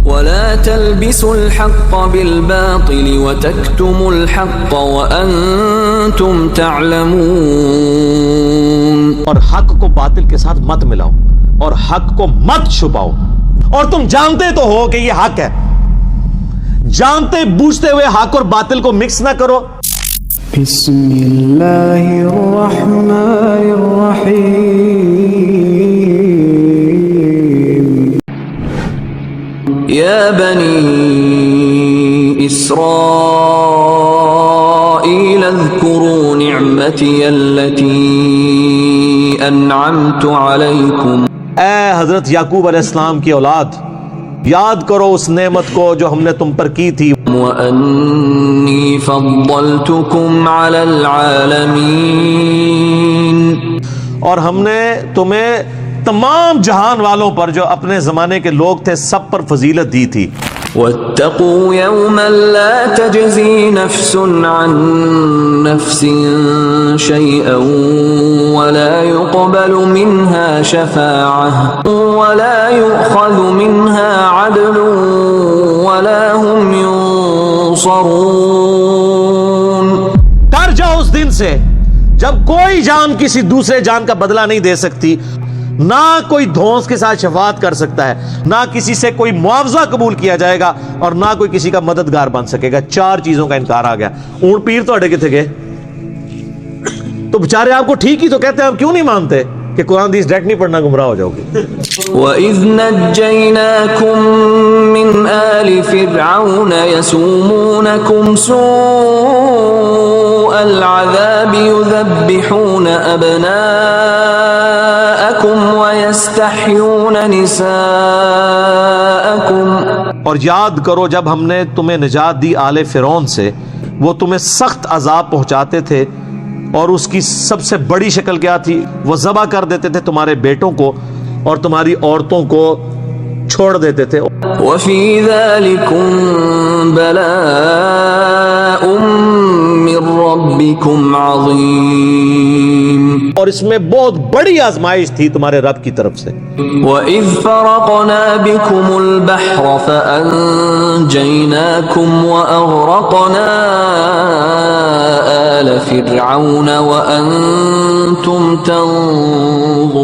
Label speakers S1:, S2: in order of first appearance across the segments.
S1: ولا تلبسوا الحق بالباطل وتكتموا الحق وأنتم تعلمون.
S2: اور حق کو باطل کے ساتھ مت ملاؤ اور حق کو مت چھپاؤ، اور تم جانتے تو ہو کہ یہ حق ہے. جانتے بوجھتے ہوئے حق اور باطل کو مکس نہ کرو.
S3: بسم اللہ الرحمن الرحیم.
S1: يا بني إسرائيل اذكروا نعمتي التي أنعمت عليكم.
S2: اے حضرت یعقوب علیہ السلام کی اولاد، یاد کرو اس نعمت کو جو ہم نے تم پر کی تھی.
S1: وأني فضلتكم على العالمين.
S2: اور ہم نے تمہیں تمام جہان والوں پر جو اپنے زمانے کے لوگ تھے سب پر فضیلت دی تھی.
S1: واتقوا يوما لا تجزي نفس عن نفس شيئا ولا يقبل منها شفاعة ولا يؤخذ منها عدل ولا هم ينصرون.
S2: ڈر جاؤ اس دن سے جب کوئی جان کسی دوسرے جان کا بدلہ نہیں دے سکتی، نہ کوئی دھونس کے ساتھ شفاعت کر سکتا ہے، نہ کسی سے کوئی معاوضہ قبول کیا جائے گا، اور نہ کوئی کسی کا مددگار بن سکے گا. چار چیزوں کا انکار آ گیا. اونٹ پیر تو اڑے کتنے گئے؟ تو بےچارے آپ کو ٹھیک ہی تو کہتے ہیں، آپ کیوں نہیں مانتے کہ قرآن حدیث ڈائریکٹ نہیں پڑھنا گمراہ ہو جاؤ گے.
S1: وَإِذْ نَجَّيْنَاكُمْ مِنْ آلِ فِرْعَوْنَ يَسُومُونَكُمْ سُوءَ الْعَذَابِ يُذَبِّحُونَ أَبْنَاءَكُمْ وَيَسْتَحْيُونَ نِسَاءَكُمْ.
S2: اور یاد کرو جب ہم نے تمہیں نجات دی آل فرعون سے، وہ تمہیں سخت عذاب پہنچاتے تھے، اور اس کی سب سے بڑی شکل کیا تھی؟ وہ ذبح کر دیتے تھے تمہارے بیٹوں کو اور تمہاری عورتوں کو چھوڑ دیتے تھے.
S1: وَفِي ذَلِكُمْ بَلَاءٌ مِّن رَّبِّكُمْ عَظِيمٌ.
S2: اور اس میں بہت بڑی آزمائش تھی تمہارے رب کی طرف سے.
S1: وَإِذْ فَرَقْنَا بِكُمُ الْبَحْرَ فَأَنجَيْنَاكُمْ وَأَغْرَقْنَا آلَ فِرْعَوْنَ وَأَنْتُمْ تَنظُرُونَ.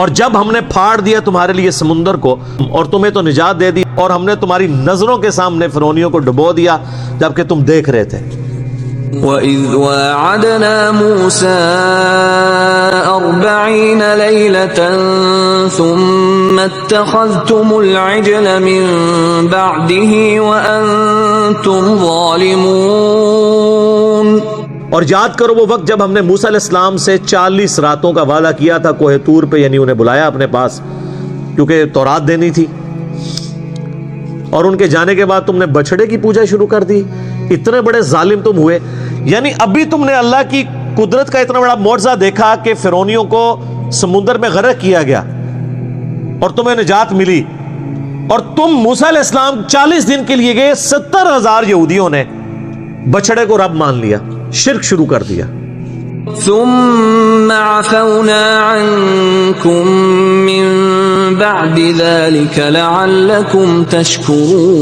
S2: اور جب ہم نے پھاڑ دیا تمہارے لیے سمندر کو اور تمہیں تو نجات دے دی، اور ہم نے تمہاری نظروں کے سامنے فرعونیوں کو ڈبو دیا جبکہ تم دیکھ رہے تھے.
S1: وَإِذْ وَاعَدْنَا مُوسَىٰ 40 لَيْلَةً ثُمَّ اتَّخَذْتُمُ الْعِجْلَ مِن بَعْدِهِ وَأَنْتُمْ ظَالِمُونَ.
S2: اور یاد کرو وہ وقت جب ہم نے موسیٰ علیہ السلام سے 40 راتوں کا وعدہ کیا تھا کوہ طور پہ، یعنی انہیں بلایا اپنے پاس کیونکہ تورات دینی تھی، اور ان کے جانے کے بعد تم نے بچڑے کی پوجا شروع کر دی. اتنے بڑے ظالم تم ہوئے. یعنی ابھی تم نے اللہ کی قدرت کا اتنا بڑا معجزہ دیکھا کہ فرعونیوں کو سمندر میں غرق کیا گیا اور تمہیں نجات ملی، اور تم موسیٰ علیہ السلام 40 دن کے لیے گئے، 70,000 یہودیوں نے بچڑے کو رب مان لیا، شرک شروع کر دیا.
S1: ثم عفونا عنكم من بعد ذلك لعلكم تشكرون.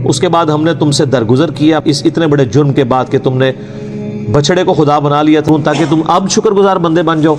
S2: اس کے بعد ہم نے تم سے درگزر کیا اس اتنے بڑے جرم کے بعد کہ تم نے بچڑے کو خدا بنا لیا تھا، تاکہ تم اب شکر گزار بندے بن جاؤ.